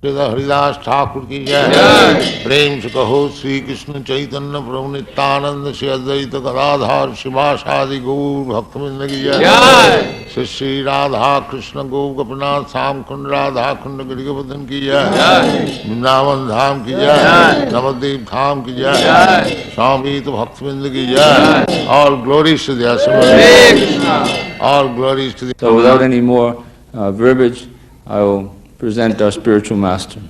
हरिदास ठाकुर की जय। प्रेम से कहो श्री कृष्ण चैतन्य प्रभु नित्यानंद श्री अद्वैत गदाधर शिवासादि गौर भक्तवृंद की जय। श्री श्री राधा कृष्ण गौ गोपीनाथ श्याम कुंड राधा कुंड गिरिगोवर्धन की जय। वृंदावन धाम की जय। नवद्वीप धाम की जय। स्वामी तो भक्तवृंद की जय। All glories to the Asura. All glories to the. So without any more verbiage, I will present our spiritual master.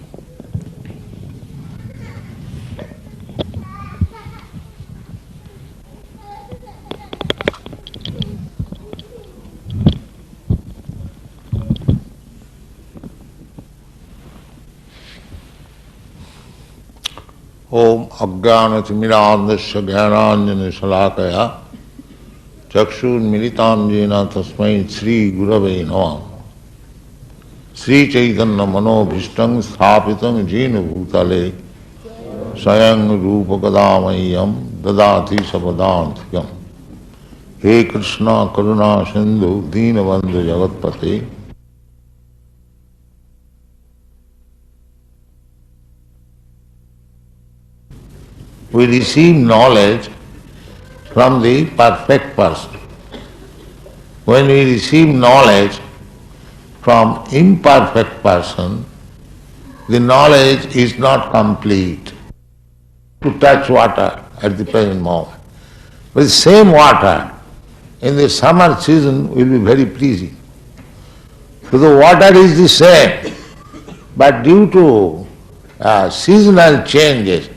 ओम अज्ञानतिमिरान्धस्य ज्ञानाञ्जनशलाकया चक्षुर्मिलिताञ्जेन तस्मै श्रीगुरवे नमः। श्रीचैतन्यमनोभीष्टं स्थापितं येन भूतले स्वयं रूपकदा मह्यं ददाति स्वपदान्तिकम्। हे कृष्ण करुणा सिन्धु दीनबन्धु जगत्पते we receive knowledge from the perfect person. When we receive knowledge from imperfect person, the knowledge is not complete. To touch water at the present moment. But the same water in the summer season will be very pleasing. So the water is the same, but due to seasonal changes,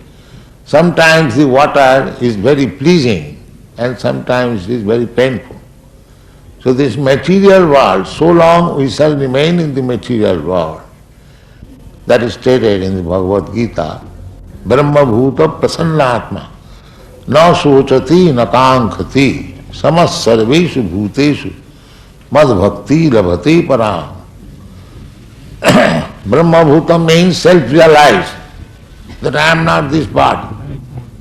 sometimes the water is very pleasing and sometimes it is very painful. So this material world, so long we shall remain in the material world. That is stated in the Bhagavad Gita. Brahma bhuta prasannatma na sochati na kankhati samas sarveshu bhuteshu mad bhakti labhati param. Brahma bhuta means self-realized that I am not this body.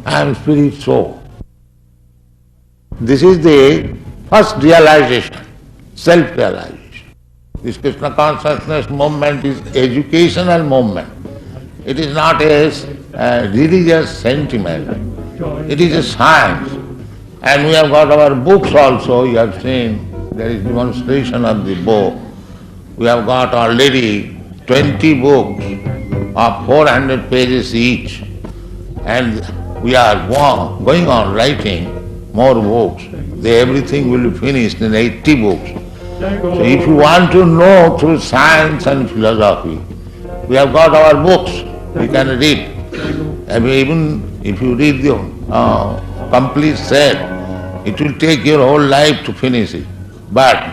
I am spirit soul. This is the first realization, self-realization. This Krishna consciousness movement is educational movement. It is not a religious sentiment. It is a science. And we have got our books also, you have seen, there is demonstration of the book. We have got already 20 books of 400 pages each. And we are going on writing more books. Everything will be finished in 80 books. So if you want to know through science and philosophy, we have got our books, we can read. And even if you read the complete set, it will take your whole life to finish it. But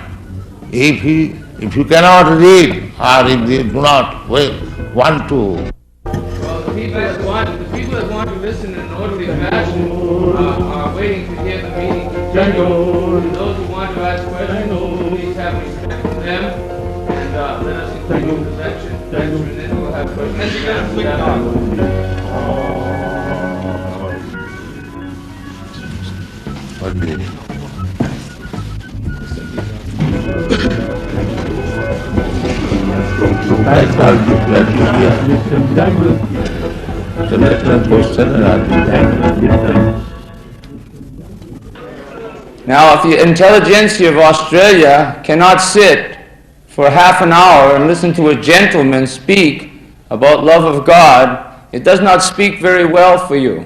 if you cannot read, or if they do not want to. The people that want to listen in an orderly fashion are waiting to hear the meeting continue. And those who want to ask questions, please have respect for them and let us include the lecture. And then we'll have questions. Now, if the intelligentsia of Australia cannot sit for half an hour and listen to a gentleman speak about love of God, it does not speak very well for you.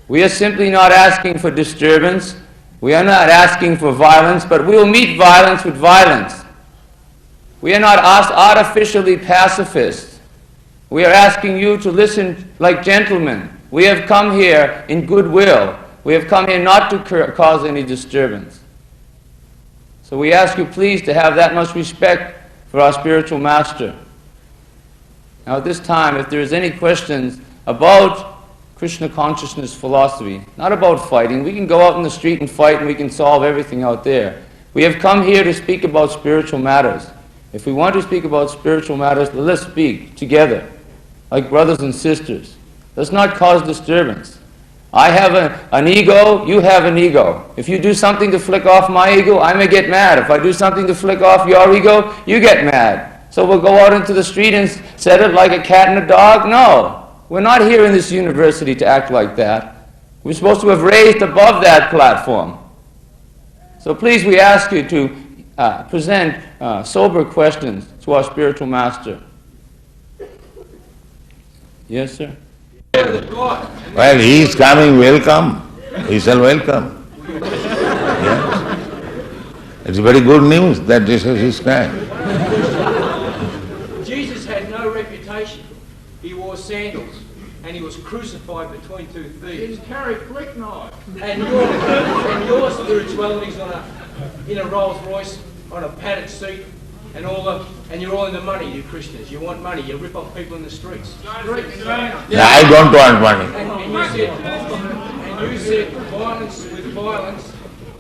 We are simply not asking for disturbance. We are not asking for violence, but we will meet violence with violence. We are not artificially pacifists. We are asking you to listen like gentlemen. We have come here in goodwill. We have come here not to cause any disturbance. So we ask you please to have that much respect for our spiritual master. Now at this time, if there is any questions about Krishna consciousness philosophy, not about fighting. We can go out in the street and fight and we can solve everything out there. We have come here to speak about spiritual matters. If we want to speak about spiritual matters, let's speak together, like brothers and sisters. Let's not cause disturbance. I have an ego, you have an ego. If you do something to flick off my ego, I may get mad. If I do something to flick off your ego, you get mad. So we'll go out into the street and set it like a cat and a dog? No. We're not here in this university to act like that. We're supposed to have raised above that platform. So please, we ask you to present sober questions to our spiritual master. Yes, sir? Well, he is coming, welcome. He shall welcome. Yes. It's very good news that this is his time. Jesus had no reputation. He wore sandals and he was crucified between two thieves. He carried flick knives. And your spirituality's in a Rolls Royce on a padded seat and you're all in the money, you Christians. You want money, you rip off people in the streets. I don't want money. And you said violence with violence.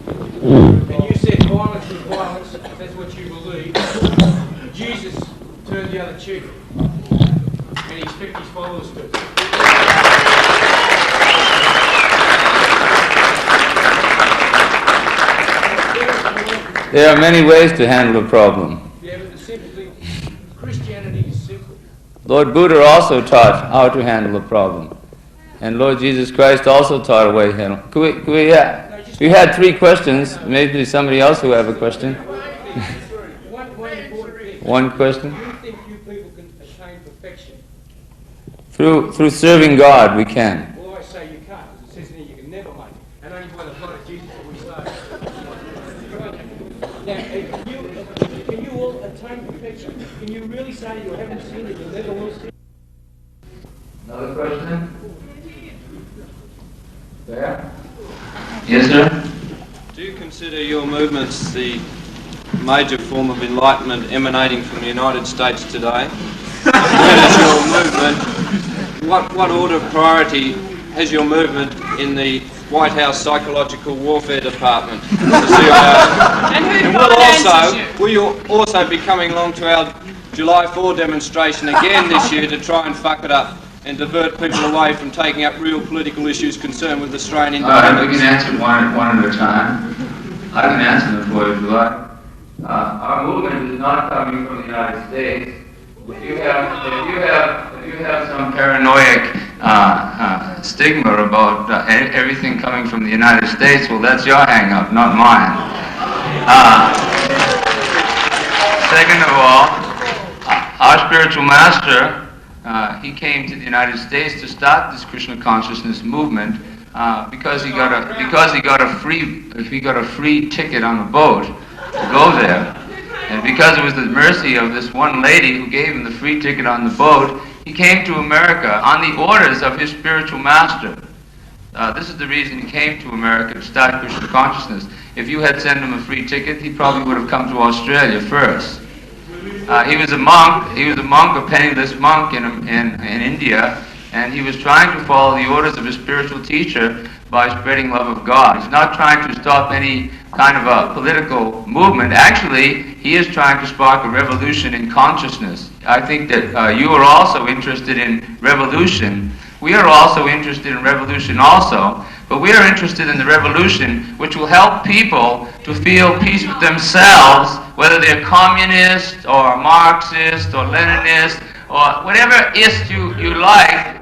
And you said violence with violence, that's what you believe. Jesus turned the other cheek. And he expects his followers to. There are many ways to handle a problem. Yeah, but Christianity is simple. Lord Buddha also taught how to handle a problem. And Lord Jesus Christ also taught a way to handle. We had 3 questions. Maybe somebody else who have a question. One question. Do you think you people can attain perfection? Through serving God, we can. Well, I say you can't. It says in here you can never make it. And only by the blood of Jesus will we start. Now, can you all attain perfection? Can you really say you haven't sinned and you'll never will sin? Another question? There? Yes, sir? Do you consider your movements the major form of enlightenment emanating from the United States today? Where is your movement? What order of priority has your movement in the White House Psychological Warfare Department, the CIA? And will you also be coming along to our July 4 demonstration again this year to try and fuck it up and divert people away from taking up real political issues concerned with Australian independence? We can answer one at a time. I can answer them for you if you like. Our movement is not coming from the United States. If you have some paranoid stigma about everything coming from the United States, well, that's your hang-up, not mine. Second of all, our spiritual master, he came to the United States to start this Krishna consciousness movement because he got a free ticket on the boat to go there. And because it was the mercy of this one lady who gave him the free ticket on the boat, he came to America on the orders of his spiritual master. This is the reason he came to America, to start Krishna consciousness. If you had sent him a free ticket, he probably would have come to Australia first. He was a monk, a penniless monk in India, and he was trying to follow the orders of his spiritual teacher by spreading love of God. He's not trying to stop any kind of a political movement. Actually, he is trying to spark a revolution in consciousness. I think that you are also interested in revolution. We are also interested in revolution also, but we are interested in the revolution which will help people to feel peace with themselves, whether they're communist or Marxist or Leninist or whatever ist you like.